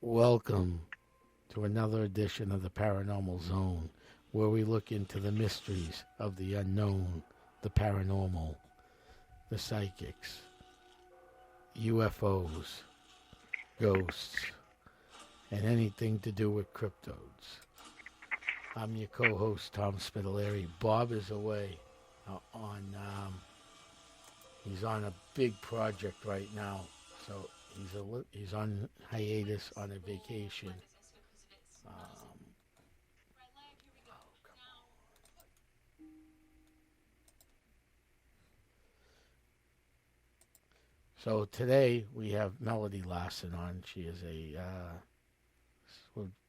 Welcome to another edition of the Paranormal Zone, where we look into the mysteries of the unknown, the paranormal, the psychics, UFOs, ghosts, and anything to do with cryptodes. I'm your co-host, Tom Spitalere. Bob is away he's on a big project right now, so he's on hiatus on a vacation. So today we have Melody Larson on. She is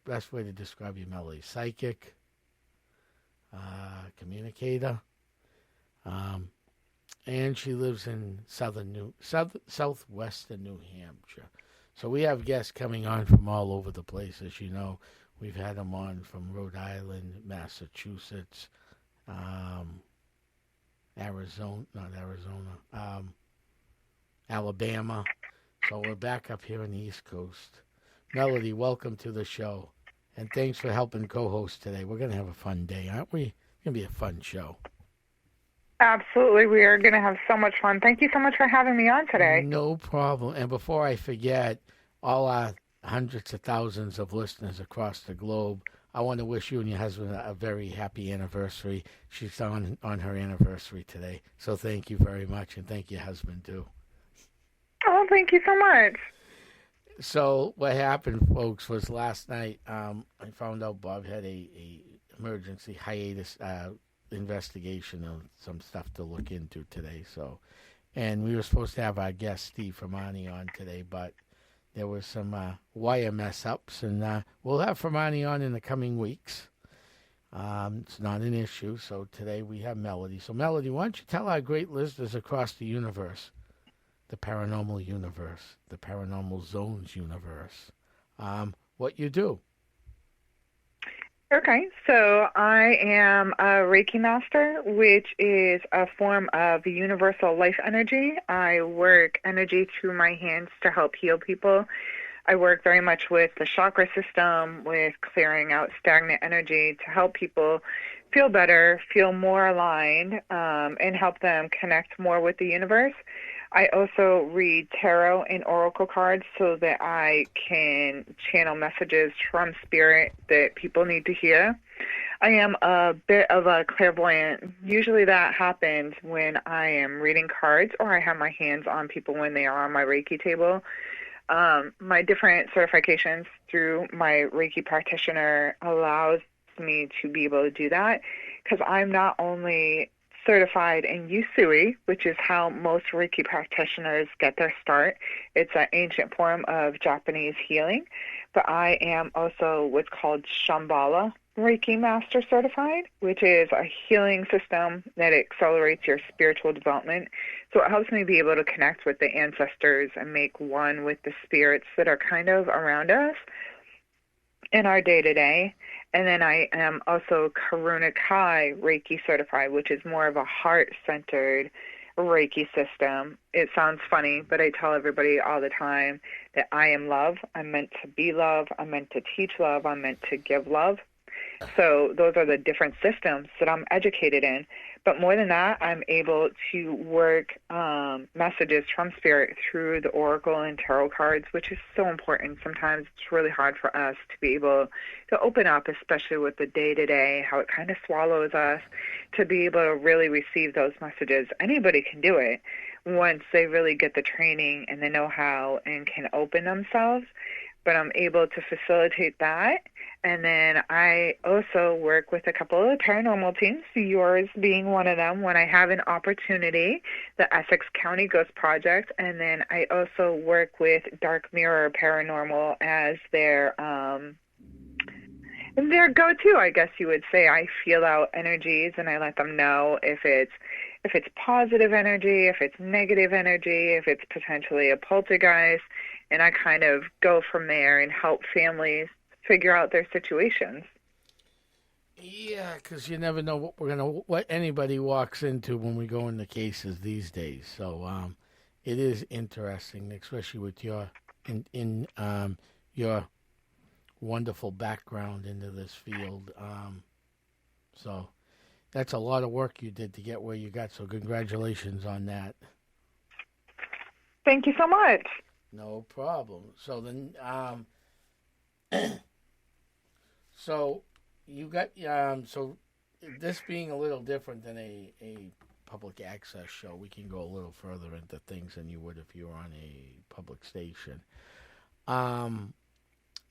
best way to describe you, Melody, psychic, communicator, and she lives in southwestern New Hampshire. So we have guests coming on from all over the place. As you know, we've had them on from Rhode Island, Massachusetts, Alabama. So we're back up here on the East Coast. Melody, welcome to the show. And thanks for helping co-host today. We're going to have a fun day, aren't we? It's going to be a fun show. Absolutely. We are going to have so much fun. Thank you so much for having me on today. No problem. And before I forget, all our hundreds of thousands of listeners across the globe, I want to wish you and your husband a very happy anniversary. She's on her anniversary today. So thank you very much, and thank your husband, too. Oh, thank you so much. So what happened, folks, was last night I found out Bob had a emergency hiatus investigation of some stuff to look into today. So, and we were supposed to have our guest Steve Fermani on today, but there was some wire mess ups, and we'll have Fermani on in the coming weeks. It's not an issue. So today we have Melody. So Melody, why don't you tell our great listeners across the universe, the paranormal universe, the paranormal zones universe, what you do? Okay, so I am a Reiki Master, which is a form of universal life energy. I work energy through my hands to help heal people. I work very much with the chakra system, with clearing out stagnant energy to help people feel better, feel more aligned, and help them connect more with the universe. I also read tarot and oracle cards so that I can channel messages from spirit that people need to hear. I am a bit of a clairvoyant. Usually that happens when I am reading cards or I have my hands on people when they are on my Reiki table. My different certifications through my Reiki practitioner allows me to be able to do that because I'm not only certified in Usui, which is how most Reiki practitioners get their start. It's an ancient form of Japanese healing, but I am also what's called Shambhala Reiki Master Certified, which is a healing system that accelerates your spiritual development. So it helps me be able to connect with the ancestors and make one with the spirits that are kind of around us in our day-to-day. And then I am also Karuna Kai Reiki certified, which is more of a heart-centered Reiki system. It sounds funny, but I tell everybody all the time that I am love. I'm meant to be love. I'm meant to teach love. I'm meant to give love. So those are the different systems that I'm educated in. But more than that, I'm able to work messages from spirit through the oracle and tarot cards, which is so important. Sometimes it's really hard for us to be able to open up, especially with the day-to-day, how it kind of swallows us, to be able to really receive those messages. Anybody can do it once they really get the training and the know-how and can open themselves. But I'm able to facilitate that. And then I also work with a couple of paranormal teams, yours being one of them, when I have an opportunity, the Essex County Ghost Project. And then I also work with Dark Mirror Paranormal as their go-to, I guess you would say. I feel out energies and I let them know if it's positive energy, if it's negative energy, if it's potentially a poltergeist. And I kind of go from there and help families figure out their situations. Yeah, because you never know what anybody walks into when we go into cases these days. So it is interesting, especially with your wonderful background into this field. So that's a lot of work you did to get where you got. So congratulations on that. Thank you so much. No problem. So then, so you got so this being a little different than a public access show, we can go a little further into things than you would if you were on a public station.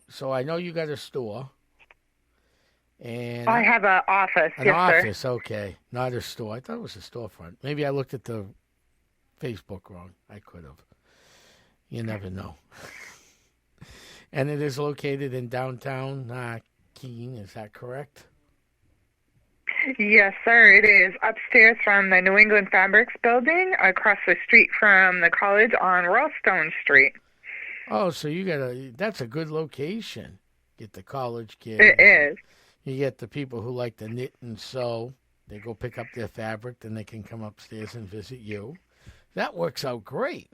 So I know you got a store. And I have an office. An yes, office, sir. Okay. Not a store. I thought it was a storefront. Maybe I looked at the Facebook wrong. I could have. You never know. And it is located in downtown Keene. Is that correct? Yes, sir. It is upstairs from the New England Fabrics building, across the street from the college on Rollstone Street. Oh, so that's a good location. Get the college kids. It is. You get the people who like to knit and sew. They go pick up their fabric, then they can come upstairs and visit you. That works out great.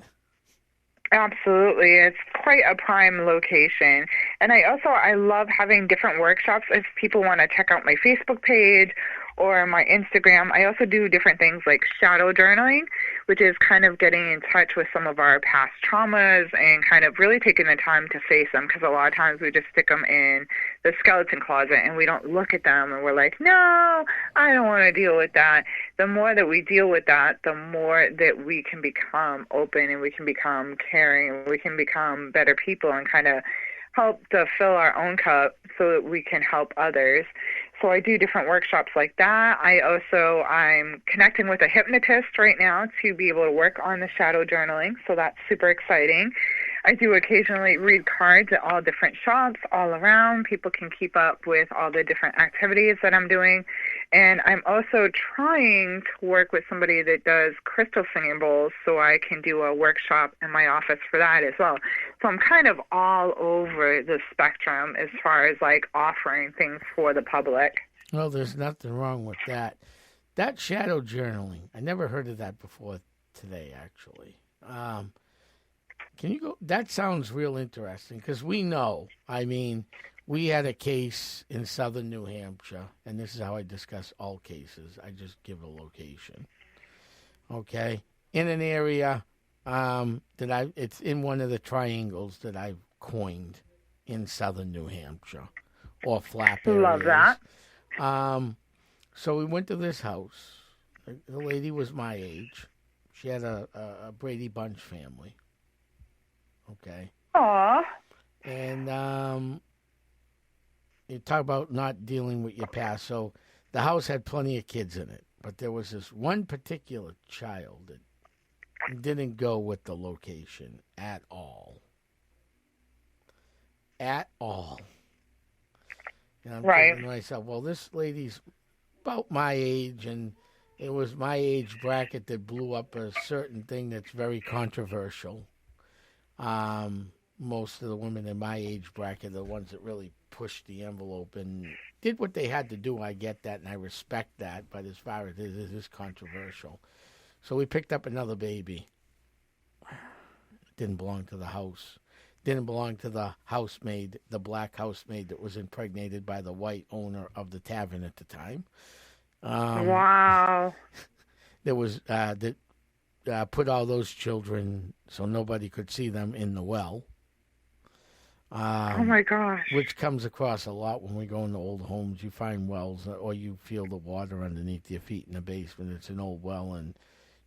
Absolutely. It's quite a prime location. And I love having different workshops. If people want to check out my Facebook page or my Instagram, I also do different things like shadow journaling, which is kind of getting in touch with some of our past traumas and kind of really taking the time to face them, because a lot of times we just stick them in the skeleton closet and we don't look at them and we're like, no, I don't want to deal with that. The more that we deal with that, the more that we can become open and we can become caring and we can become better people and kind of help to fill our own cup so that we can help others. So I do different workshops like that. I'm connecting with a hypnotist right now to be able to work on the shadow journaling. So that's super exciting. I do occasionally read cards at all different shops all around. People can keep up with all the different activities that I'm doing. And I'm also trying to work with somebody that does crystal singing bowls, so I can do a workshop in my office for that as well. So I'm kind of all over the spectrum as far as like offering things for the public. Well, there's nothing wrong with that. That shadow journaling, I never heard of that before today, actually. Can you go? That sounds real interesting, because we know, we had a case in southern New Hampshire, and this is how I discuss all cases. I just give a location. Okay? In an area it's in one of the triangles that I've coined in southern New Hampshire, or flap areas. Love that. So we went to this house. The lady was my age. She had a Brady Bunch family. Okay. Aw. And you talk about not dealing with your past. So the house had plenty of kids in it, but there was this one particular child that didn't go with the location at all. At all. And I'm thinking to myself, well, this lady's about my age, and it was my age bracket that blew up a certain thing that's very controversial. Most of the women in my age bracket are the ones that really pushed the envelope and did what they had to do. I get that, and I respect that, but as far as it is controversial. So we picked up another baby. It didn't belong to the house. Didn't belong to the housemaid, the black housemaid that was impregnated by the white owner of the tavern at the time. Wow. There was that put all those children so nobody could see them in the well. Oh my gosh. Which comes across a lot when we go into old homes. You find wells, or you feel the water underneath your feet in the basement. It's an old well, and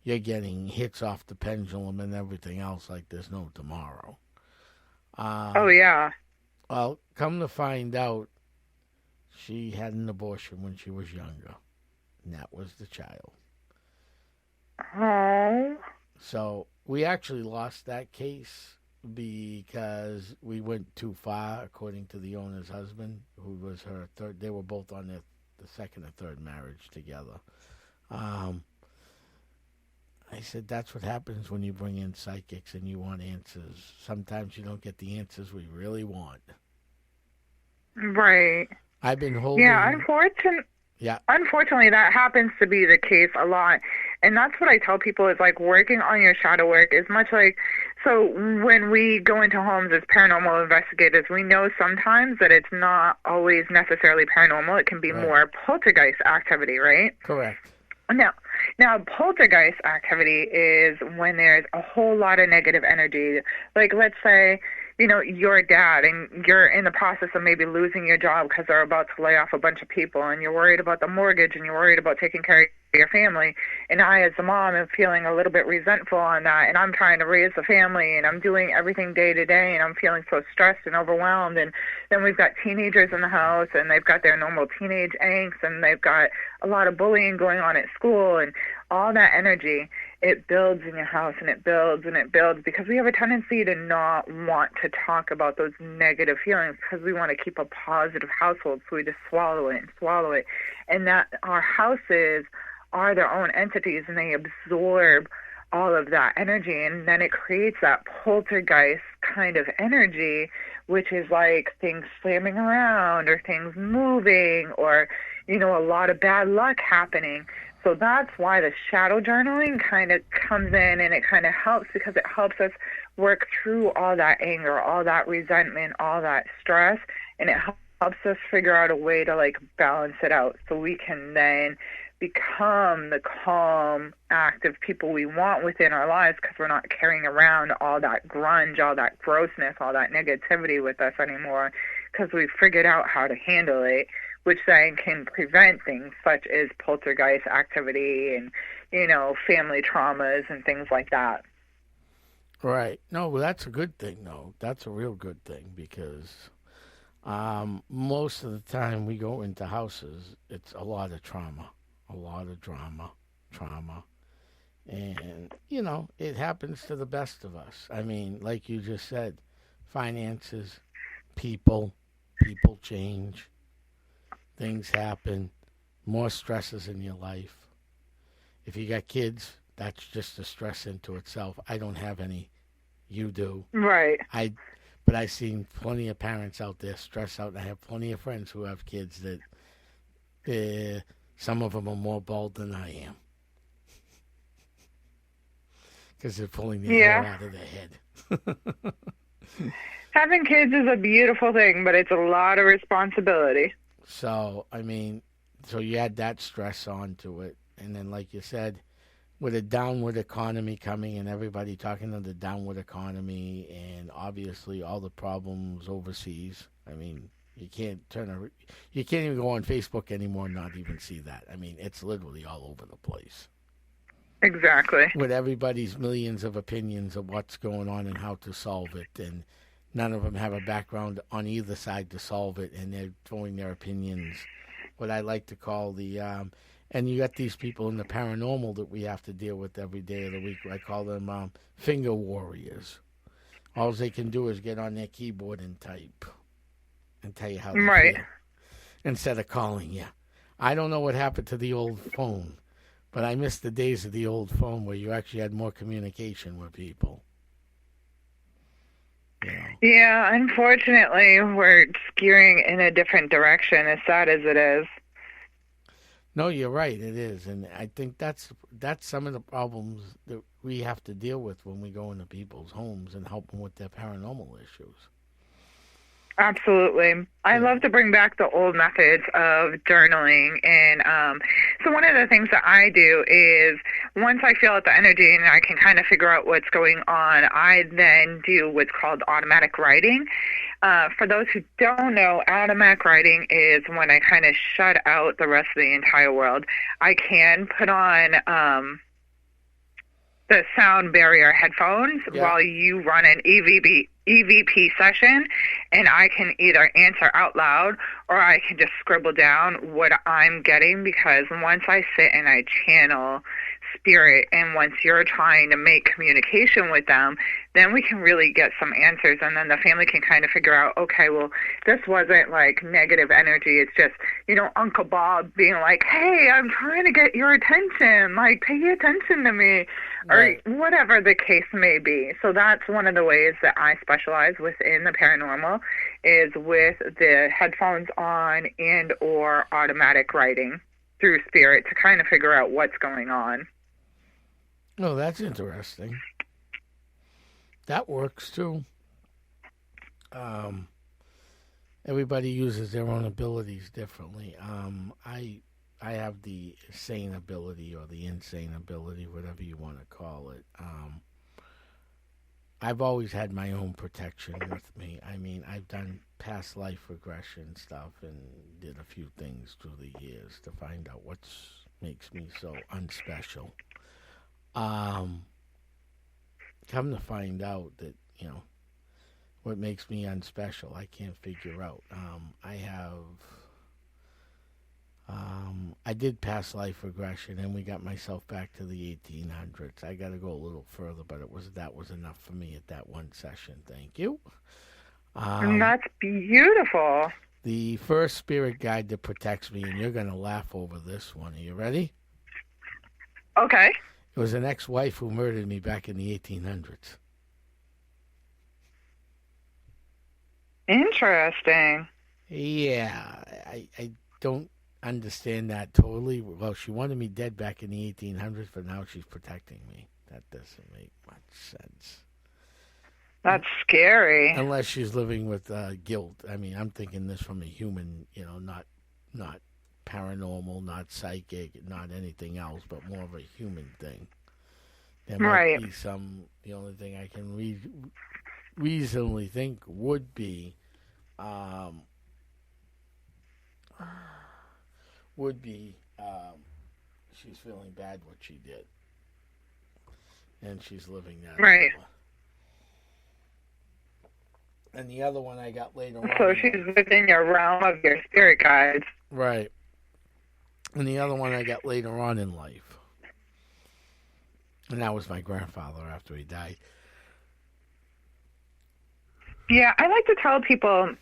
you're getting hits off the pendulum and everything else like there's no tomorrow. Oh, yeah. Well, come to find out, she had an abortion when she was younger, and that was the child. Oh. So we actually lost that case because we went too far, according to the owner's husband, who was her third. They were both on the second or third marriage together. I said, that's what happens when you bring in psychics and you want answers. Sometimes you don't get the answers we really want. Right. I've been holding... Yeah, Yeah. Unfortunately, that happens to be the case a lot. And that's what I tell people is like working on your shadow work is much like So when we go into homes as paranormal investigators, we know sometimes that it's not always necessarily paranormal. It can be Right. more poltergeist activity, right? Correct. Now, poltergeist activity is when there's a whole lot of negative energy. Like, let's say, you're a dad and you're in the process of maybe losing your job because they're about to lay off a bunch of people, and you're worried about the mortgage and you're worried about taking care of your family. And I, as a mom, am feeling a little bit resentful on that, and I'm trying to raise the family, and I'm doing everything day to day, and I'm feeling so stressed and overwhelmed. And then we've got teenagers in the house, and they've got their normal teenage angst, and they've got a lot of bullying going on at school, and all that energy, it builds in your house, and it builds and it builds, because we have a tendency to not want to talk about those negative feelings because we want to keep a positive household, so we just swallow it and swallow it. And that our houses are their own entities, and they absorb all of that energy, and then it creates that poltergeist kind of energy, which is like things slamming around or things moving, or a lot of bad luck happening. So that's why the shadow journaling kind of comes in, and it kind of helps, because it helps us work through all that anger, all that resentment, all that stress, and it helps us figure out a way to like balance it out, so we can then become the calm, active people we want within our lives, because we're not carrying around all that grunge, all that grossness, all that negativity with us anymore, because we've figured out how to handle it, which then can prevent things such as poltergeist activity and, family traumas and things like that. Right. No, well, that's a good thing, though. That's a real good thing, because most of the time we go into houses, it's a lot of trauma, a lot of drama, trauma. And, it happens to the best of us. I mean, like you just said, finances, people change. Things happen, more stresses in your life. If you got kids, that's just a stress into itself. I don't have any. You do. Right. But I've seen plenty of parents out there stressed out. I have plenty of friends who have kids that some of them are more bald than I am, because they're pulling their hair out of their head. Having kids is a beautiful thing, but it's a lot of responsibility. So, I mean, you add that stress onto it. And then, like you said, with a downward economy coming and everybody talking of the downward economy and obviously all the problems overseas, I mean, you can't even go on Facebook anymore and not even see that. I mean, it's literally all over the place. Exactly. With everybody's millions of opinions of what's going on and how to solve it, and none of them have a background on either side to solve it, and they're throwing their opinions, what I like to call the, and you got these people in the paranormal that we have to deal with every day of the week. I call them finger warriors. All they can do is get on their keyboard and type and tell you how they feel instead of calling you. I don't know what happened to the old phone, but I miss the days of the old phone where you actually had more communication with people. Yeah, unfortunately, we're skewing in a different direction, as sad as it is. No, you're right. It is, and I think that's some of the problems that we have to deal with when we go into people's homes and help them with their paranormal issues. Absolutely. I love to bring back the old methods of journaling. And so one of the things that I do is once I feel out the energy and I can kind of figure out what's going on, I then do what's called automatic writing. For those who don't know, automatic writing is when I kind of shut out the rest of the entire world. I can put on the sound barrier headphones while you run an EVP session, and I can either answer out loud or I can just scribble down what I'm getting, because once I sit and I channel spirit, and once you're trying to make communication with them, then we can really get some answers, and then the family can kind of figure out, okay, well, this wasn't like negative energy, it's just, Uncle Bob being like, hey, I'm trying to get your attention, like, pay attention to me, or whatever the case may be. So that's one of the ways that I specialize within the paranormal, is with the headphones on and or automatic writing through spirit to kind of figure out what's going on. Oh, that's interesting. That works too. Everybody uses their own abilities differently. I have the sane ability or the insane ability, whatever you want to call it. I've always had my own protection with me. I mean, I've done past life regression stuff and did a few things through the years to find out what makes me so unspecial. Come to find out that, what makes me unspecial, I can't figure out. I did past life regression, and we got myself back to the 1800s. I got to go a little further, but that was enough for me at that one session. Thank you. That's beautiful. The first spirit guide that protects me, and you're going to laugh over this one. Are you ready? Okay. It was an ex-wife who murdered me back in the 1800s. Interesting. Yeah, I don't understand that totally. Well, she wanted me dead back in the 1800s, but now she's protecting me. That doesn't make much sense. That's scary. Unless she's living with guilt. I mean, I'm thinking this from a human, not paranormal, not psychic, not anything else, but more of a human thing. There might be the only thing I can reasonably think would be she's feeling bad what she did, and she's living that. Right. And the other one I got later on. So she's within your realm of your spirit guides. Right. And the other one I got later on in life. And that was my grandfather after he died. Yeah, I like to tell people,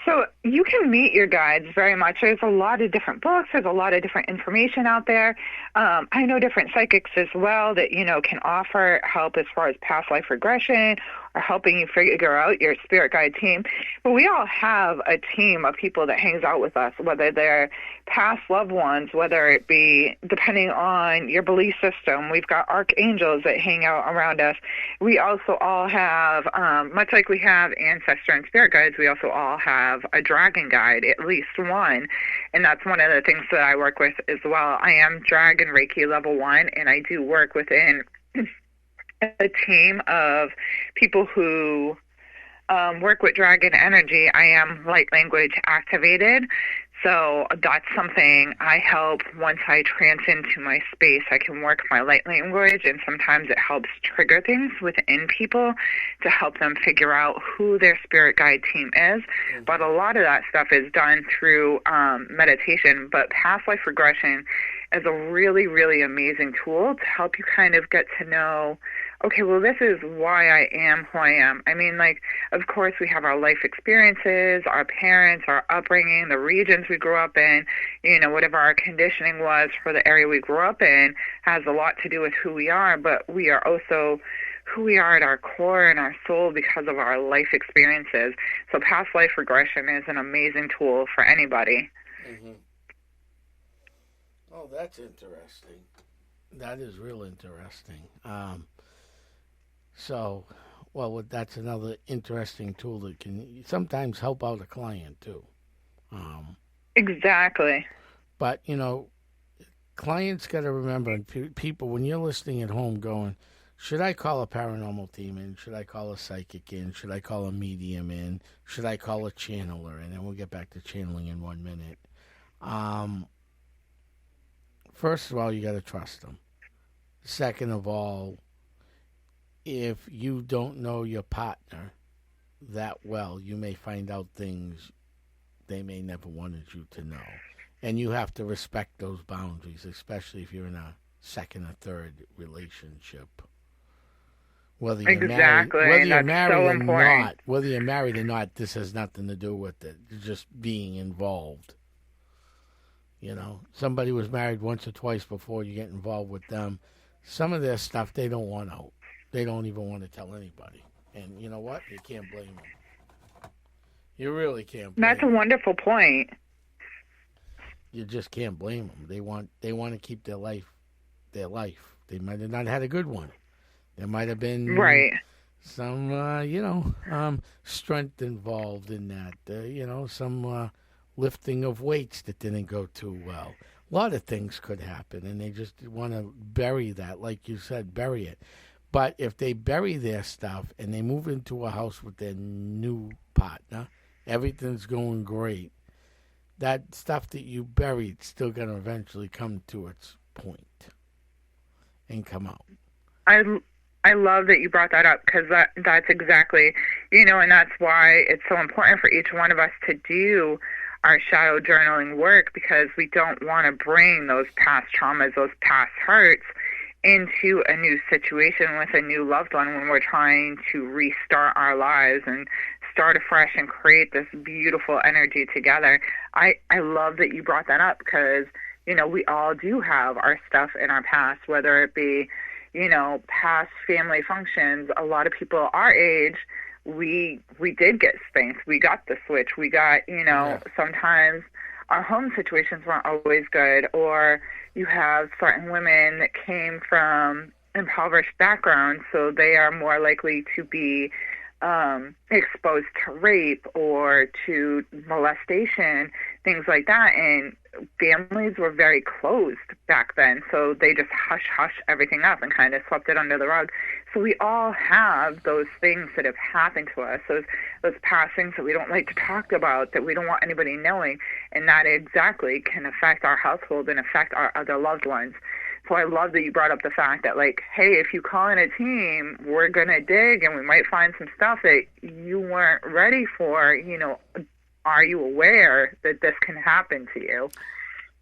so you can meet your guides very much. There's a lot of different books. There's a lot of different information out there. I know different psychics as well that, can offer help as far as past life regression or helping you figure out your spirit guide team. But we all have a team of people that hangs out with us, whether they're past loved ones, whether it be depending on your belief system. We've got archangels that hang out around us. We also all have, much like we have ancestor and spirit guides, we also all have a dragon guide, at least one. And that's one of the things that I work with as well. I am Dragon Reiki level 1, and I do work within a team of people who work with dragon energy. I am light language activated, so that's something I help. Once I trance into my space, I can work my light language, and sometimes it helps trigger things within people to help them figure out who their spirit guide team is. Mm-hmm. But a lot of that stuff is done through meditation. But past life regression is a really, really amazing tool to help you kind of get to know, okay, well, this is why I am who I am. I mean, of course, we have our life experiences, our parents, our upbringing, the regions we grew up in, whatever our conditioning was for the area we grew up in has a lot to do with who we are, but we are also who we are at our core and our soul because of our life experiences. So past life regression is an amazing tool for anybody. Mm-hmm. Oh, that's interesting. That is real interesting. That's another interesting tool that can sometimes help out a client too. Exactly. But, clients got to remember, and people, when you're listening at home going, should I call a paranormal team in? Should I call a psychic in? Should I call a medium in? Should I call a channeler? And then we'll get back to channeling in 1 minute. First of all, you got to trust them. Second of all, if you don't know your partner that well, you may find out things they may never wanted you to know. And you have to respect those boundaries, especially if you're in a second or third relationship. Whether you're married or not, this has nothing to do with it. It's just being involved. Somebody was married once or twice before you get involved with them. Some of their stuff they don't want out. They don't even want to tell anybody. And you know what? You can't blame them. You really can't blame them. That's a wonderful point. You just can't blame them. They want to keep their life. They might have not had a good one. There might have been some strength involved in that. Some lifting of weights that didn't go too well. A lot of things could happen, and they just want to bury that, like you said, bury it. But if they bury their stuff and they move into a house with their new partner, everything's going great. That stuff that you buried still going to eventually come to its point and come out. I love that you brought that up because that's exactly, and that's why it's so important for each one of us to do our shadow journaling work, because we don't want to bring those past traumas, those past hurts into a new situation with a new loved one when we're trying to restart our lives and start afresh and create this beautiful energy together. I love that you brought that up because, we all do have our stuff in our past, whether it be, past family functions. A lot of people our age, we did get spanked. We got the switch. We got, sometimes our home situations weren't always good, or you have certain women that came from impoverished backgrounds, so they are more likely to be exposed to rape or to molestation, things like that. And families were very closed back then, so they just hush everything up and kind of swept it under the rug. So we all have those things that have happened to us, those past things that we don't like to talk about, that we don't want anybody knowing, and that exactly can affect our household and affect our other loved ones. So I love that you brought up the fact that, like, hey, if you call in a team, we're going to dig and we might find some stuff that you weren't ready for. Are you aware that this can happen to you?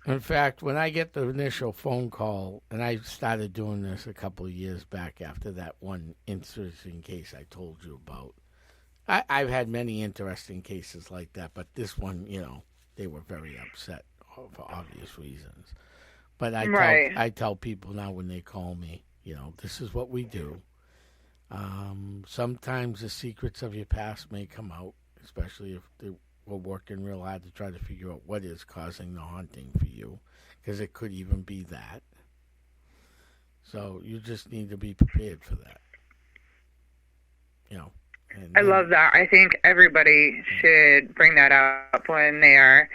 In fact, when I get the initial phone call, and I started doing this a couple of years back after that one interesting case I told you about. I've had many interesting cases like that, but this one, they were very upset for obvious reasons. But I tell people now when they call me, this is what we do. Sometimes the secrets of your past may come out, especially if we're working real hard to try to figure out what is causing the haunting for you, because it could even be that. So you just need to be prepared for that. I love that. I think everybody should bring that up when they are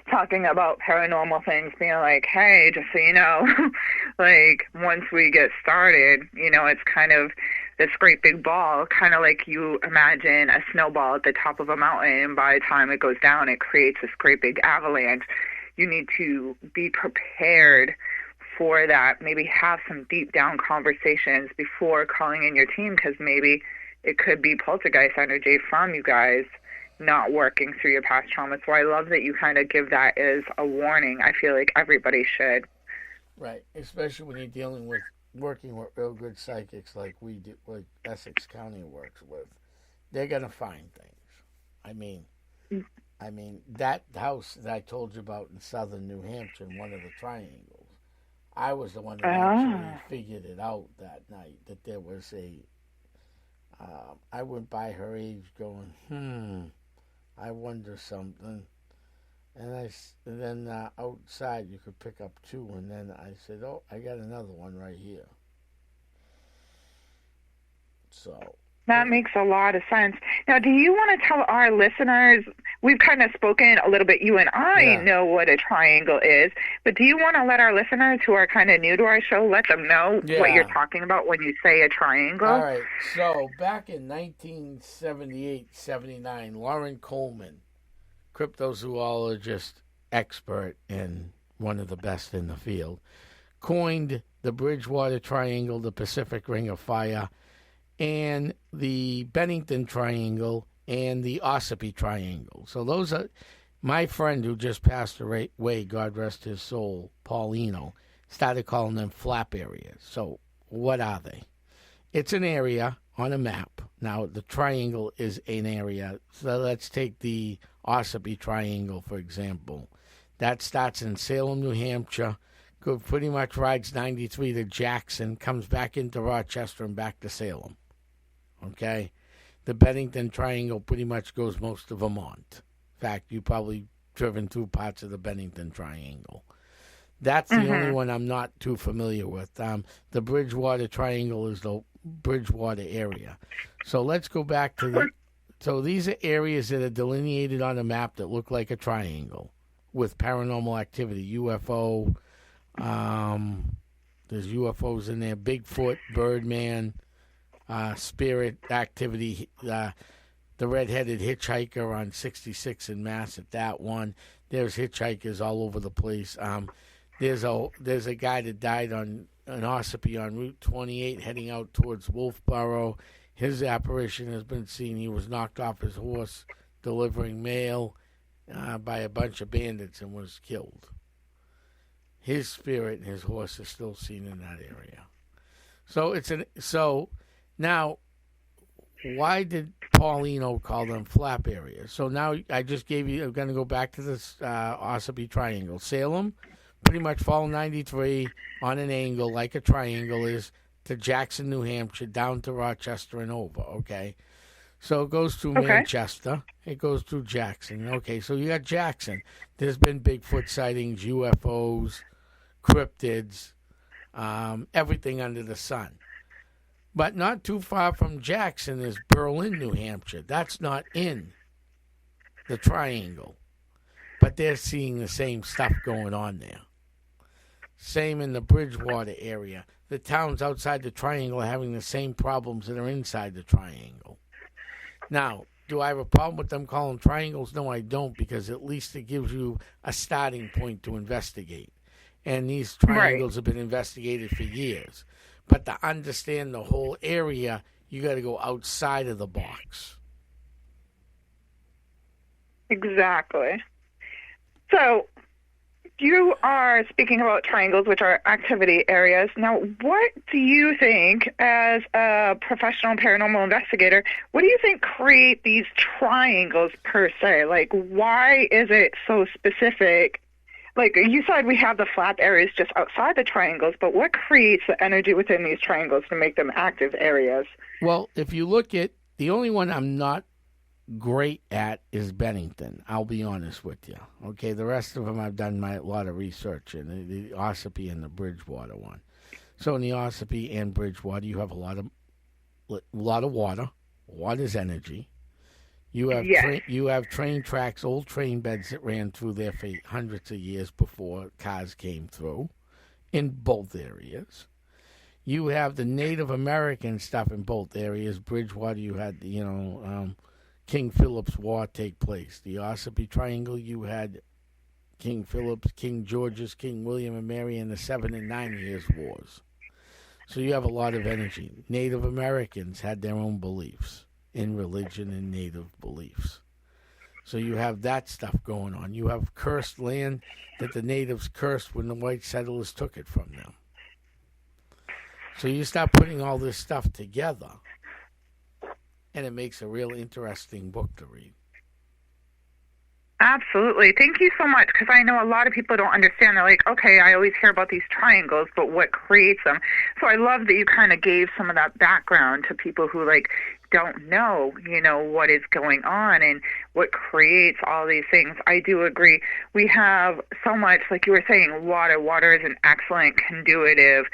talking about paranormal things, being like, hey, just so you know, like, once we get started, it's kind of this great big ball, kind of like you imagine a snowball at the top of a mountain, and by the time it goes down, it creates this great big avalanche. You need to be prepared for that. Maybe have some deep down conversations before calling in your team, because maybe it could be poltergeist energy from you guys not working through your past trauma. So I love that you kind of give that as a warning. I feel like everybody should. Right, especially when you're working with real good psychics like we do, like Essex County works with. They're gonna find things. I mean that house that I told you about in southern New Hampshire, in one of the triangles. I was the one that actually figured it out that night, that there was a. I went by her age going, I wonder something. And then outside you could pick up two, and then I said, oh, I got another one right here. So that makes a lot of sense. Now, do you want to tell our listeners, we've kind of spoken a little bit, you and I know what a triangle is, but do you want to let our listeners who are kind of new to our show, let them know what you're talking about when you say a triangle? All right. So back in 1978-79, Lauren Coleman, cryptozoologist expert and one of the best in the field, coined the Bridgewater Triangle, the Pacific Ring of Fire, and the Bennington Triangle, and the Ossipee Triangle. So those are, my friend who just passed away, God rest his soul, Paulino, started calling them flap areas. So what are they? It's an area on a map. Now, the triangle is an area. So let's take the Ossipee Triangle, for example. That starts in Salem, New Hampshire, pretty much rides 93 to Jackson, comes back into Rochester and back to Salem. Okay? The Bennington Triangle pretty much goes most of Vermont. In fact, you've probably driven through parts of the Bennington Triangle. That's the only one I'm not too familiar with. The Bridgewater Triangle is the Bridgewater area. So let's go back to the. So these are areas that are delineated on a map that look like a triangle with paranormal activity, UFO. There's UFOs in there, Bigfoot, Birdman, spirit activity. The red-headed hitchhiker on 66 in Mass at that one. There's hitchhikers all over the place. There's a guy that died on an Ossipee on Route 28 heading out towards Wolfboro. His apparition has been seen. He was knocked off his horse delivering mail by a bunch of bandits and was killed. His spirit and his horse are still seen in that area. So now, why did Paulino call them flap areas? So now I just gave you. I'm going to go back to this Ossipee Triangle. Salem, pretty much fall 93 on an angle like a triangle is to Jackson, New Hampshire, down to Rochester and over. Okay, so it goes through Manchester. It goes through Jackson. Okay, so you got Jackson. There's been Bigfoot sightings, UFOs, cryptids, everything under the sun. But not too far from Jackson is Berlin, New Hampshire. That's not in the triangle. But they're seeing the same stuff going on there. Same in the Bridgewater area. The towns outside the triangle are having the same problems that are inside the triangle. Now, do I have a problem with them calling triangles? No, I don't, because at least it gives you a starting point to investigate. And these triangles have been investigated for years. But to understand the whole area, you got to go outside of the box. Exactly. So you are speaking about triangles, which are activity areas. Now, what do you think, as a professional paranormal investigator, what do you think create these triangles per se? Like, why is it so specific? Like you said, we have the flap areas just outside the triangles, but what creates the energy within these triangles to make them active areas? Well, if you look at, the only one I'm not great at is Bennington. I'll be honest with you. Okay, the rest of them I've done a lot of research in, the Ossipee and the Bridgewater one. So in the Ossipee and Bridgewater, you have a lot of water. Water's energy. You have train tracks, old train beds that ran through there for hundreds of years before cars came through, in both areas. You have the Native American stuff in both areas. Bridgewater, you had King Philip's War take place. The Ossipee Triangle, you had King Philip's, King George's, King William and Mary in the 7 and 9 Years' Wars. So you have a lot of energy. Native Americans had their own beliefs in religion and native beliefs. So you have that stuff going on. You have cursed land that the natives cursed when the white settlers took it from them. So you start putting all this stuff together, and it makes a real interesting book to read. Absolutely. Thank you so much, because I know a lot of people don't understand. They're like, okay, I always hear about these triangles, but what creates them? So I love that you kind of gave some of that background to people who don't know, what is going on and what creates all these things. I do agree. We have so much, like you were saying, water. Water is an excellent conduitive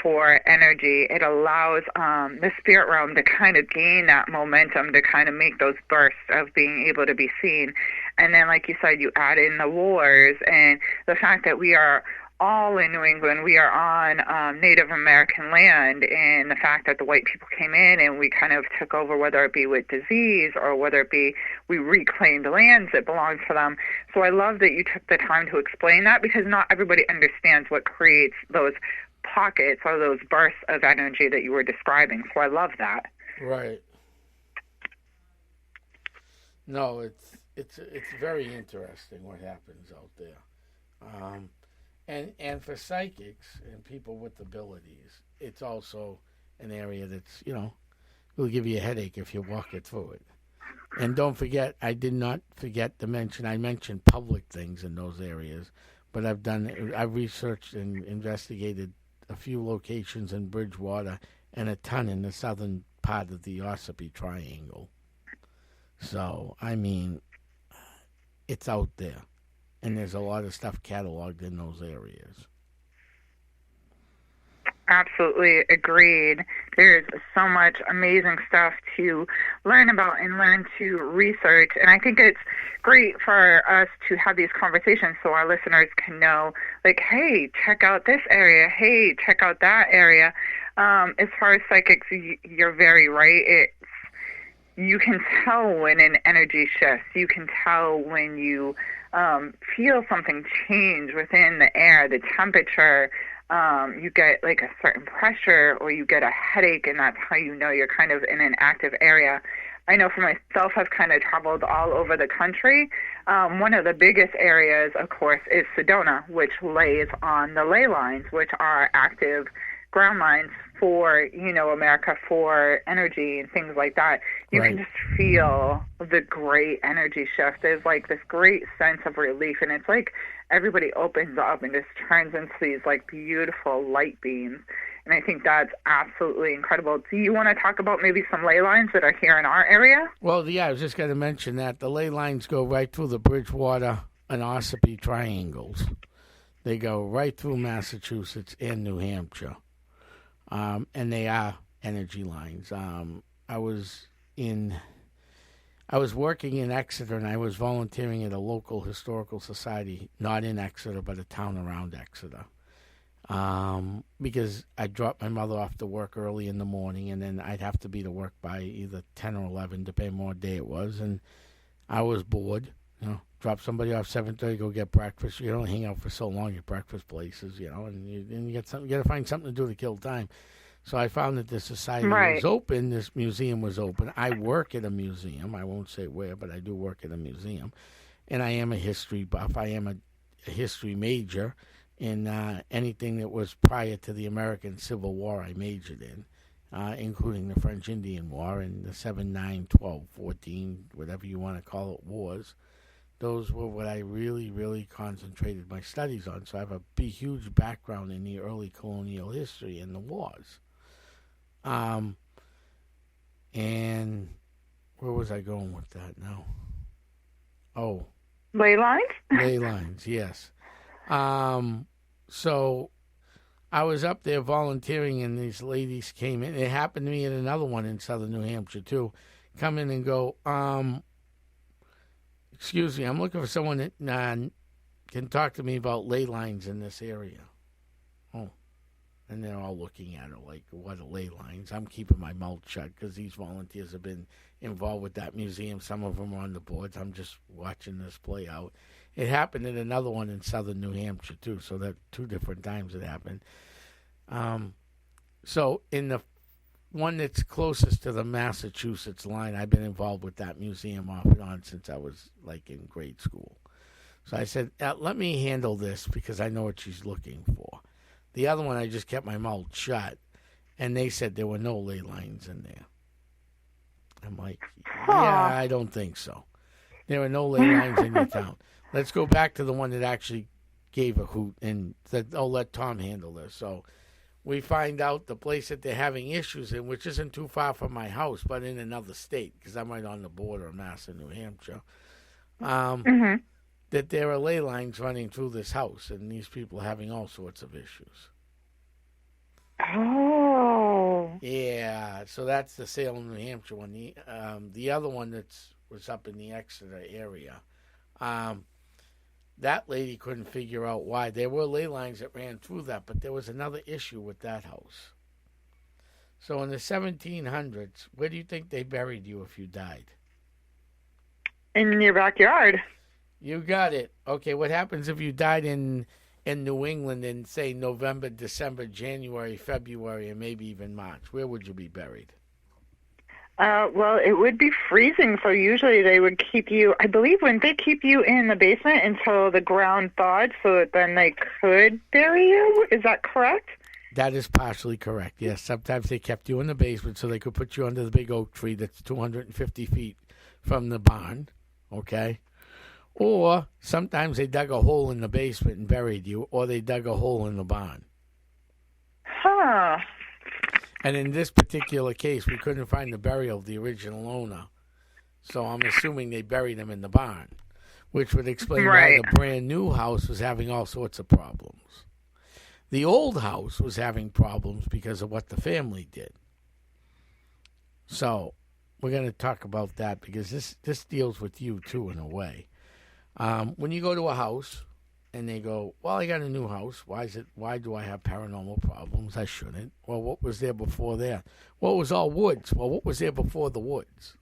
for energy. It allows the spirit realm to kind of gain that momentum, to kind of make those bursts of being able to be seen. And then, like you said, you add in the wars and the fact that we are all in New England. We are on Native American land, and the fact that the white people came in and we kind of took over, whether it be with disease or whether it be we reclaimed lands that belonged to them. So I love that you took the time to explain that, because not everybody understands what creates those pockets or those bursts of energy that you were describing. So I love that. Right. No, it's very interesting what happens out there. And for psychics and people with abilities, it's also an area that's, will give you a headache if you walk it through it. And don't forget, I did not forget to mention, I mentioned public things in those areas, but I've researched and investigated a few locations in Bridgewater and a ton in the southern part of the Ossipee Triangle. So, it's out there. And there's a lot of stuff cataloged in those areas. Absolutely agreed. There's so much amazing stuff to learn about and learn to research. And I think it's great for us to have these conversations so our listeners can know, like, hey, check out this area. Hey, check out that area. As far as psychics, you're very right. You can tell when an energy shifts. You can tell when you feel something change within the air, the temperature. You get like a certain pressure or you get a headache, and that's how you know you're kind of in an active area. I know for myself, I've kind of traveled all over the country. One of the biggest areas, of course, is Sedona, which lays on the ley lines, which are active ground lines for, America, for energy and things like that. You can just feel the great energy shift. There's like this great sense of relief, and it's like everybody opens up and just turns into these like beautiful light beams. And I think that's absolutely incredible. Do you want to talk about maybe some ley lines that are here in our area? Well, yeah, I was just going to mention that the ley lines go right through the Bridgewater and Ossipee triangles. They go right through Massachusetts and New Hampshire. And they are energy lines. I was working in Exeter, and I was volunteering at a local historical society, not in Exeter, but a town around Exeter. Because I dropped my mother off to work early in the morning, and then I'd have to be to work by either 10 or 11, depending on what day it was. And I was bored. Drop somebody off 7:30, go get breakfast. You don't hang out for so long at breakfast places, and you get something. You got to find something to do to kill time. So I found that this society was open. This museum was open. I work at a museum. I won't say where, but I do work at a museum, and I am a history buff. I am a history major in anything that was prior to the American Civil War. I majored in, including the French Indian War and the 7, 9, 12, 14, whatever you want to call it, wars. Those were what I really, really concentrated my studies on. So I have a huge background in the early colonial history and the wars. And where was I going with that now? Oh. Ley lines? Ley lines, yes. So I was up there volunteering, and these ladies came in. It happened to me at another one in southern New Hampshire, too. Come in and go, excuse me, I'm looking for someone that can talk to me about ley lines in this area. Oh. And they're all looking at it like, what are ley lines? I'm keeping my mouth shut because these volunteers have been involved with that museum. Some of them are on the boards. I'm just watching this play out. It happened at another one in southern New Hampshire, too, so that 2 different times it happened. So in the one that's closest to the Massachusetts line, I've been involved with that museum off and on since I was like in grade school. So I said, let me handle this because I know what she's looking for. The other one, I just kept my mouth shut, and they said there were no ley lines in there. I'm like, yeah, I don't think so. There were no ley lines in your town. Let's go back to the one that actually gave a hoot and said, let Tom handle this. So we find out the place that they're having issues in, which isn't too far from my house, but in another state, because I'm right on the border of Mass and New Hampshire, that there are ley lines running through this house, and these people are having all sorts of issues. Oh. Yeah, so that's the Salem, New Hampshire one. The other one was up in the Exeter area. That lady couldn't figure out why. There were ley lines that ran through that, but there was another issue with that house. So in the 1700s, where do you think they buried you if you died? In your backyard. You got it. Okay, what happens if you died in New England in, say, November, December, January, February, and maybe even March? Where would you be buried? Well, it would be freezing, so usually they would keep you, I believe, when they keep you in the basement until the ground thawed so that then they could bury you. Is that correct? That is partially correct, yes. Sometimes they kept you in the basement so they could put you under the big oak tree that's 250 feet from the barn, okay? Or sometimes they dug a hole in the basement and buried you, or they dug a hole in the barn. Huh. And in this particular case, we couldn't find the burial of the original owner. So I'm assuming they buried him in the barn, which would explain why the brand new house was having all sorts of problems. The old house was having problems because of what the family did. So we're going to talk about that because this deals with you too in a way. When you go to a house and they go, well, I got a new house. Why do I have paranormal problems? I shouldn't. Well, what was there before there? Well, it was all woods. Well, what was there before the woods?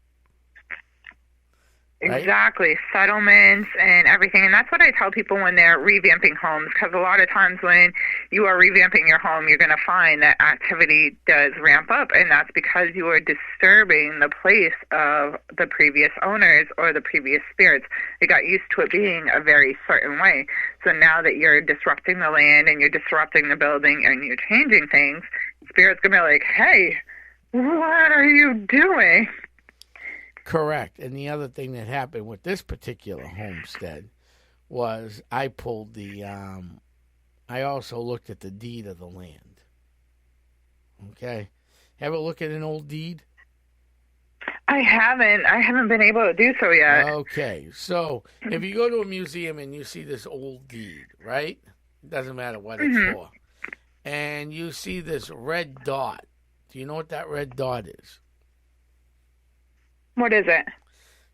Right? Exactly. Settlements and everything. And that's what I tell people when they're revamping homes, because a lot of times when you are revamping your home, you're going to find that activity does ramp up, and that's because you are disturbing the place of the previous owners or the previous spirits. They got used to it being a very certain way. So now that you're disrupting the land and you're disrupting the building and you're changing things, spirit's going to be like, hey, what are you doing? Correct. And the other thing that happened with this particular homestead was I pulled I also looked at the deed of the land. Okay. Ever look at an old deed? I haven't been able to do so yet. Okay. So if you go to a museum and you see this old deed, right? It doesn't matter what it's for. And you see this red dot. Do you know what that red dot is? What is it?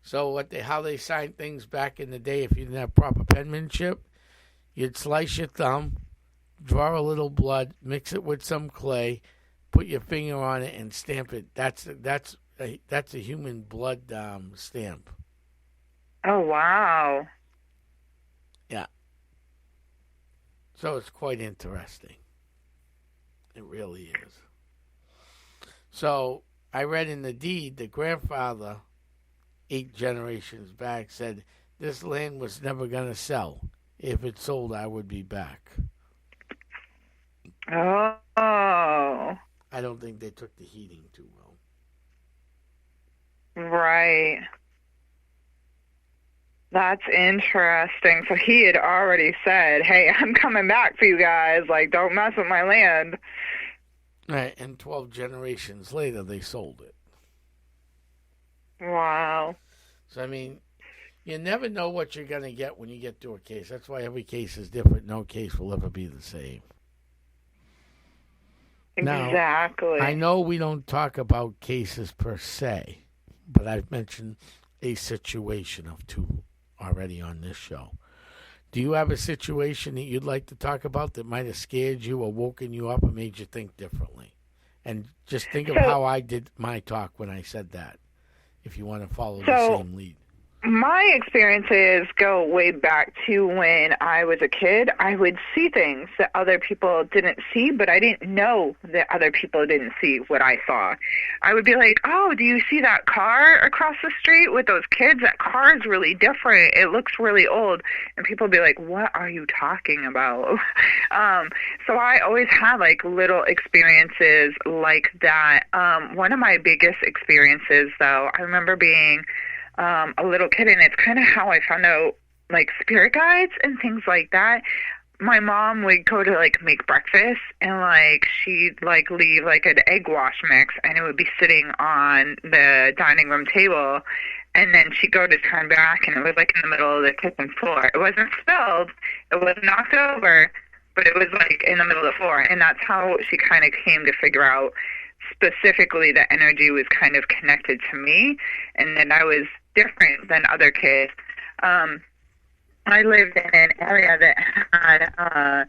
So how they signed things back in the day, if you didn't have proper penmanship, you'd slice your thumb, draw a little blood, mix it with some clay, put your finger on it, and stamp it. That's a human blood stamp. Oh, wow. Yeah. So it's quite interesting. It really is. So I read in the deed that grandfather, 8 generations back, said this land was never going to sell. If it sold, I would be back. Oh. I don't think they took the heating too well. Right. That's interesting. So he had already said, hey, I'm coming back for you guys. Like, don't mess with my land. Right, and 12 generations later, they sold it. Wow. So, I mean, you never know what you're going to get when you get to a case. That's why every case is different. No case will ever be the same. Exactly. Now, I know we don't talk about cases per se, but I've mentioned a situation of 2 already on this show. Do you have a situation that you'd like to talk about that might have scared you or woken you up and made you think differently? And just think of how I did my talk when I said that, if you want to follow the same lead. My experiences go way back to when I was a kid. I would see things that other people didn't see, but I didn't know that other people didn't see what I saw. I would be like, oh, do you see that car across the street with those kids? That car is really different. It looks really old. And people would be like, what are you talking about? So I always had like little experiences like that. One of my biggest experiences, though, I remember being a little kid, and it's kind of how I found out like spirit guides and things like that. My mom would go to like make breakfast, and like she'd like leave like an egg wash mix, and it would be sitting on the dining room table, and then she'd go to turn back, and it was like in the middle of the kitchen floor. It wasn't spilled, it wasn't knocked over, but it was like in the middle of the floor. And that's how she kind of came to figure out specifically that energy was kind of connected to me, and that I was different than other kids. I lived in an area that had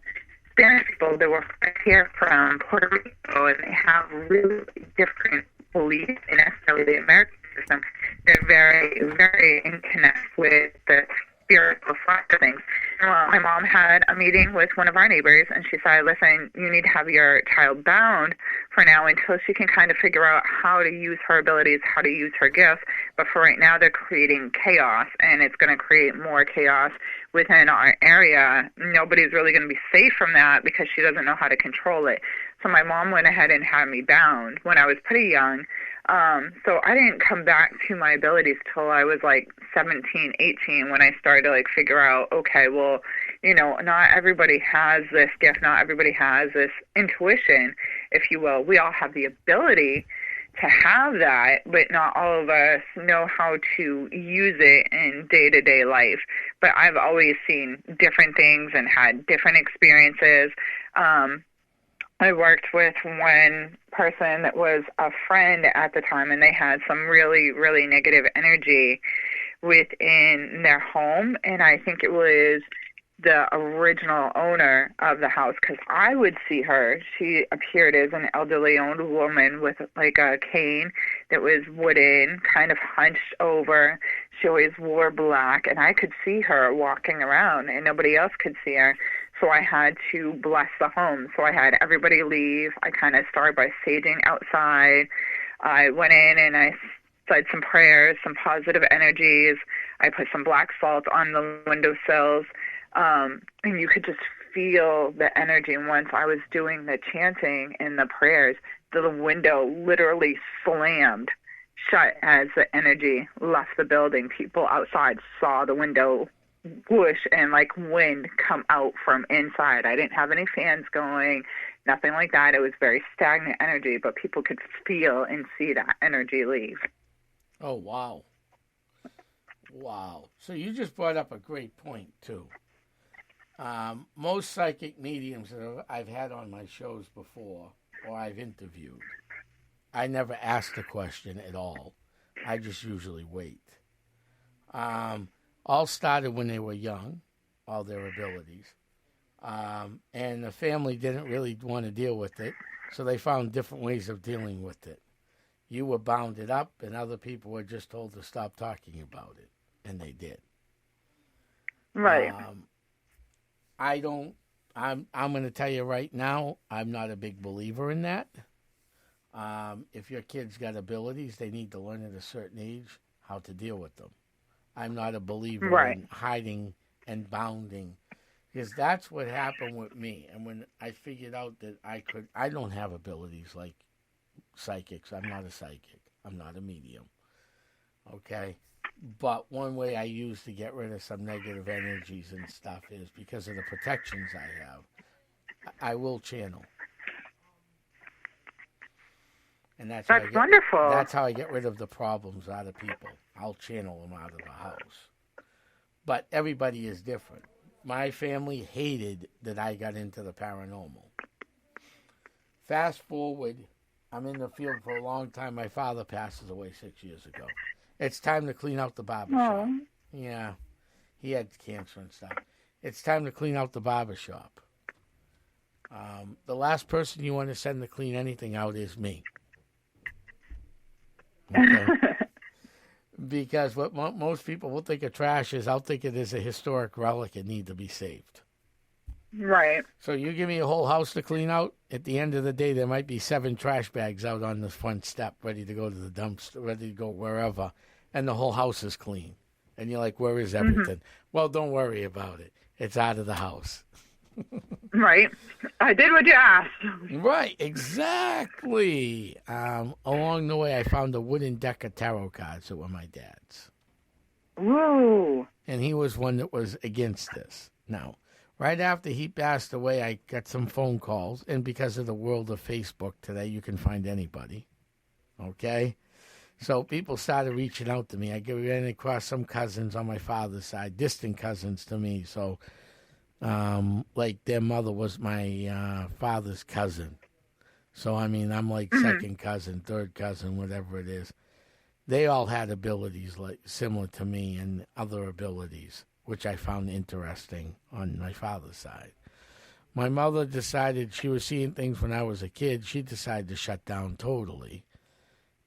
Spanish people that were here from Puerto Rico, and they have really different beliefs in necessarily the American system. They're very, very in connect with the spiritual side of things. Well, my mom had a meeting with one of our neighbors, and she said, listen, you need to have your child bound for now until she can kind of figure out how to use her abilities, how to use her gifts. But for right now, they're creating chaos, and it's going to create more chaos within our area. Nobody's really going to be safe from that because she doesn't know how to control it. So my mom went ahead and had me bound when I was pretty young. So I didn't come back to my abilities till I was like 17, 18 when I started to like figure out, okay, well, you know, not everybody has this gift, not everybody has this intuition, if you will. We all have the ability to have that, but not all of us know how to use it in day-to-day life. But I've always seen different things and had different experiences. I worked with one person that was a friend at the time, and they had some really, really negative energy within their home. And I think it was the original owner of the house, because I would see her. She appeared as an elderly old woman with like a cane that was wooden, kind of hunched over. She always wore black, and I could see her walking around, and nobody else could see her. So I had to bless the home. So I had everybody leave. I kind of started by saging outside. I went in and I said some prayers, some positive energies. I put some black salt on the windowsills. And you could just feel the energy. And once I was doing the chanting and the prayers, the window literally slammed shut as the energy left the building. People outside saw the window whoosh and like wind come out from inside. I didn't have any fans going, nothing like that. It was very stagnant energy, but people could feel and see that energy leave. Oh, wow. Wow. So you just brought up a great point, too. Most psychic mediums that I've had on my shows before, or I've interviewed, I never ask the question at all. I just usually wait. All started when they were young, all their abilities. And the family didn't really want to deal with it, so they found different ways of dealing with it. You were bounded up, and other people were just told to stop talking about it, and they did. Right. I'm going to tell you right now, I'm not a big believer in that. If your kid's got abilities, they need to learn at a certain age how to deal with them. I'm not a believer in hiding and bounding, because that's what happened with me. And when I figured out that I don't have abilities like psychics. I'm not a psychic. I'm not a medium. Okay? But one way I use to get rid of some negative energies and stuff is because of the protections I have. I will channel. And that's wonderful. That's how I get rid of the problems out of people. I'll channel them out of the house. But everybody is different. My family hated that I got into the paranormal. Fast forward, I'm in the field for a long time. My father passes away 6 years ago. It's time to clean out the barber shop. Yeah, he had cancer and stuff. It's time to clean out the barber shop. The last person you want to send to clean anything out is me. Okay? Because what most people will think of trash is, I'll think it is a historic relic and need to be saved. Right. So you give me a whole house to clean out, at the end of the day, there might be 7 trash bags out on the front step ready to go to the dumpster, ready to go wherever, and the whole house is clean. And you're like, where is everything? Mm-hmm. Well, don't worry about it. It's out of the house. Right. I did what you asked. Right, exactly. Along the way, I found a wooden deck of tarot cards that were my dad's. Ooh. And he was one that was against this. Now, right after he passed away, I got some phone calls. And because of the world of Facebook today, you can find anybody. Okay? So people started reaching out to me. I ran across some cousins on my father's side, distant cousins to me. So, like their mother was my father's cousin. So, I mean, I'm like second cousin, third cousin, whatever it is. They all had abilities like similar to me and other abilities, which I found interesting on my father's side. My mother decided she was seeing things when I was a kid. She decided to shut down totally.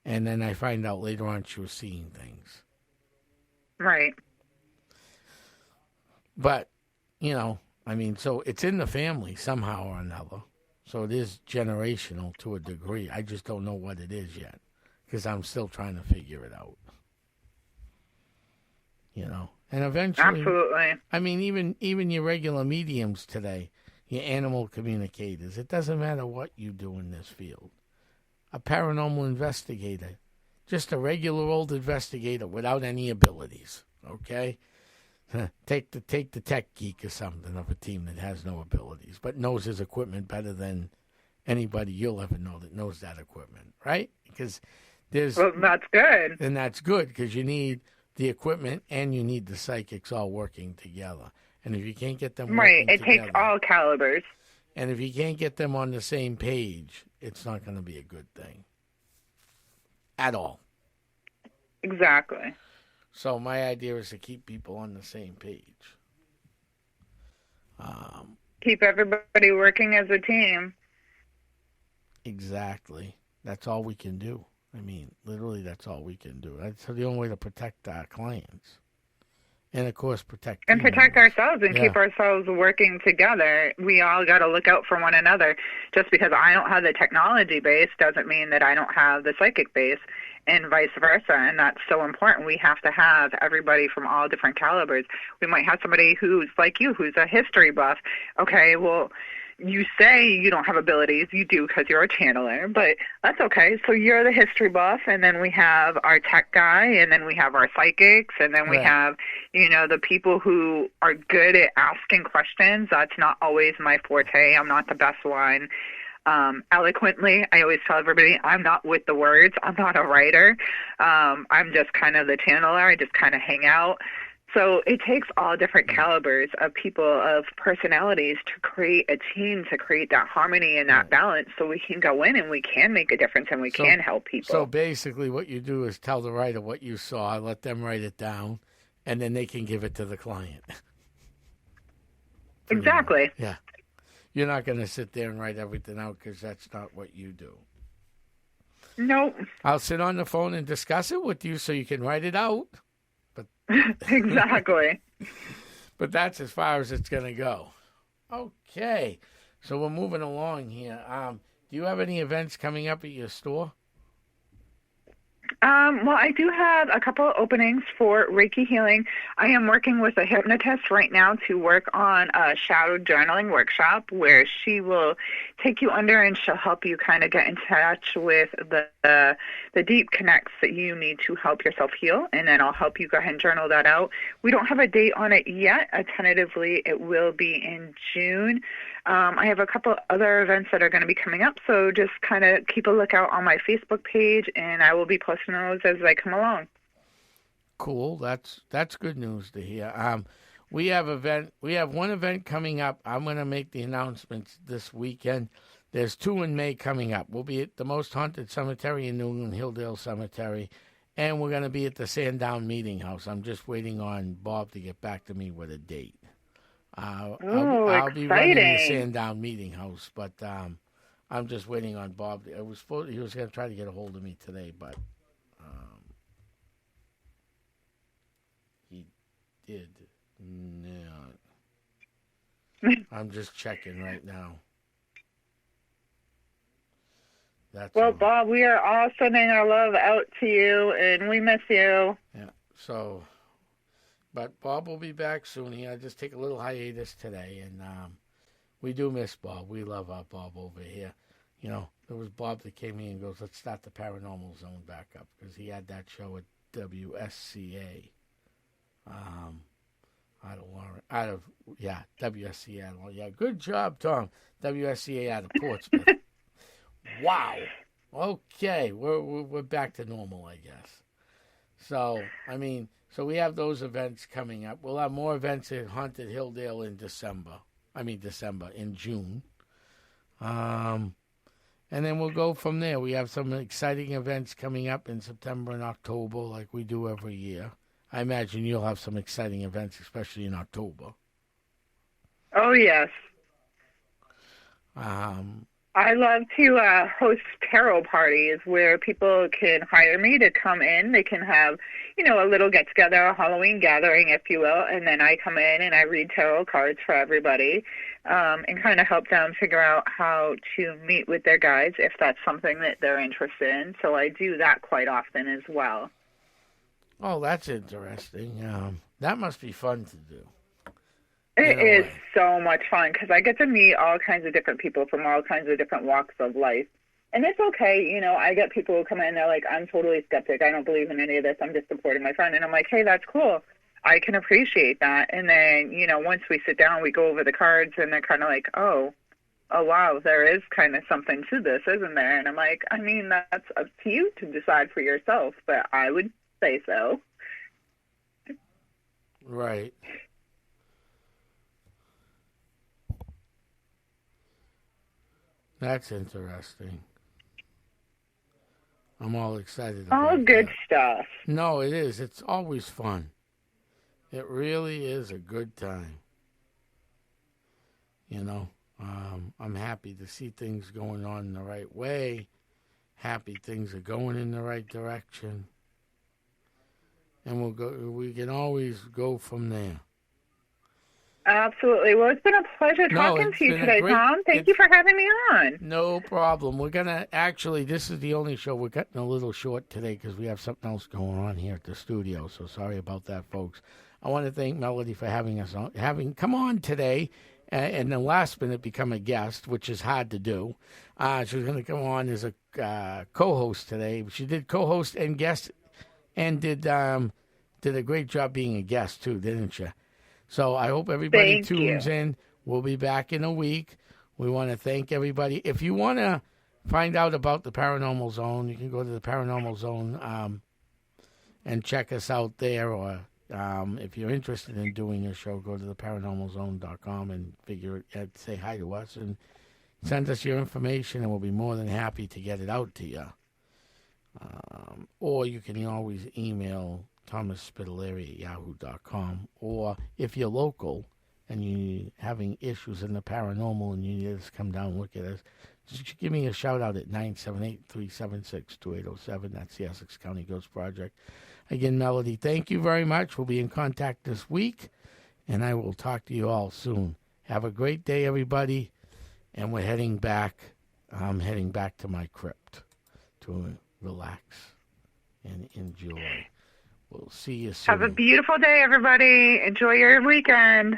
And then I find out later on she was seeing things. Right. But, you know, I mean, so it's in the family somehow or another. So it is generational to a degree. I just don't know what it is yet because I'm still trying to figure it out. You know, and eventually. Absolutely. I mean, even your regular mediums today, your animal communicators, it doesn't matter what you do in this field. A paranormal investigator, just a regular old investigator without any abilities, okay? Take the tech geek or something of a team that has no abilities, but knows his equipment better than anybody you'll ever know that knows that equipment, right? Because Well, that's good. And that's good because you need the equipment and you need the psychics all working together. And if you can't get them working it together, takes all calibers. And if you can't get them on the same page, it's not going to be a good thing at all. Exactly. So my idea is to keep people on the same page. Keep everybody working as a team. Exactly. That's all we can do. I mean, literally, that's all we can do. That's the only way to protect our clients. And, of course, protect ourselves and keep ourselves working together. We all got to look out for one another. Just because I don't have the technology base doesn't mean that I don't have the psychic base, and vice versa. And that's so important. We have to have everybody from all different calibers. We might have somebody who's like you, who's a history buff. Okay, well, you say you don't have abilities. You do because you're a channeler, but that's okay. So you're the history buff, and then we have our tech guy, and then we have our psychics, and then we have, the people who are good at asking questions. That's not always my forte. I'm not the best one. Eloquently, I always tell everybody I'm not with the words. I'm not a writer. I'm just kind of the channeler. I just kind of hang out. So it takes all different calibers of people, of personalities to create a team, to create that harmony and that balance so we can go in and we can make a difference and we can help people. So basically what you do is tell the writer what you saw, let them write it down, and then they can give it to the client. Exactly. Yeah. You're not going to sit there and write everything out because that's not what you do. Nope. I'll sit on the phone and discuss it with you so you can write it out. But exactly. But that's as far as it's going to go. Okay. So we're moving along here. Do you have any events coming up at your store? Well, I do have a couple of openings for Reiki healing. I am working with a hypnotist right now to work on a shadow journaling workshop where she will take you under and she'll help you kind of get in touch with the deep connects that you need to help yourself heal, and then I'll help you go ahead and journal that out. We don't have a date on it yet. Tentatively, it will be in June. I have a couple other events that are going to be coming up, so just kind of keep a lookout on my Facebook page, and I will be posting those as they come along. Cool. That's good news to hear. We have one event coming up. I'm going to make the announcements this weekend. There's 2 in May coming up. We'll be at the Most Haunted Cemetery in New England, Hilldale Cemetery, and we're going to be at the Sandown Meeting House. I'm just waiting on Bob to get back to me with a date. I'll be running the Sandown Meeting House, but I'm just waiting on Bob. He was going to try to get a hold of me today, but he did not. I'm just checking right now. Well, Bob, we are all sending our love out to you, and we miss you. Yeah, so... But Bob will be back soon. I'll just take a little hiatus today, and we do miss Bob. We love our Bob over here. There was Bob that came in and goes, let's start the Paranormal Zone back up, because he had that show at WSCA. WSCA. Yeah, good job, Tom. WSCA out of Portsmouth. Wow. Okay, we're back to normal, I guess. So, So we have those events coming up. We'll have more events at Haunted Hilldale in in June. And then we'll go from there. We have some exciting events coming up in September and October like we do every year. I imagine you'll have some exciting events, especially in October. Oh, yes. I love to host tarot parties where people can hire me to come in. They can have, a little get-together, a Halloween gathering, if you will, and then I come in and I read tarot cards for everybody and kind of help them figure out how to meet with their guides if that's something that they're interested in. So I do that quite often as well. Oh, that's interesting. That must be fun to do. It is so much fun because I get to meet all kinds of different people from all kinds of different walks of life. And it's okay, I get people who come in and they're like, I'm totally skeptic. I don't believe in any of this. I'm just supporting my friend. And I'm like, hey, that's cool. I can appreciate that. And then, once we sit down, we go over the cards and they're kind of like, oh, wow, there is kind of something to this, isn't there? And I'm like, that's up to you to decide for yourself, but I would say so. Right. That's interesting. I'm all excited All about good that. stuff. No, it is. It's always fun. It really is a good time. You know, I'm happy to see things going on in the right way. Happy things are going in the right direction. And we can always go from there. Absolutely. Well, it's been a pleasure No, talking it's to you been a today, great. Tom. Thank you for having me on. No problem. We're gonna actually. This is the only show we're cutting a little short today because we have something else going on here at the studio. So sorry about that, folks. I want to thank Melody for having us on, having come on today, and then last minute become a guest, which is hard to do. She was going to come on as a co-host today. She did co-host and guest, and did a great job being a guest too, didn't she? So I hope everybody Thank tunes you. in. We'll be back in a week. We want to thank everybody. If you want to find out about the Paranormal Zone, you can go to the Paranormal Zone and check us out there. Or if you're interested in doing a show, go to theparanormalzone.com and say hi to us and send us your information, and we'll be more than happy to get it out to you. Or you can always email Thomas Spitalere at yahoo.com. Or if you're local and you're having issues in the paranormal and you need us to come down and look at us, just give me a shout out at 978-376-2807. That's the Essex County Ghost Project. Again, Melody, thank you very much. We'll be in contact this week, and I will talk to you all soon. Have a great day, everybody. And we're heading back. I'm heading back to my crypt to relax and enjoy. We'll see you soon. Have a beautiful day, everybody. Enjoy your weekend.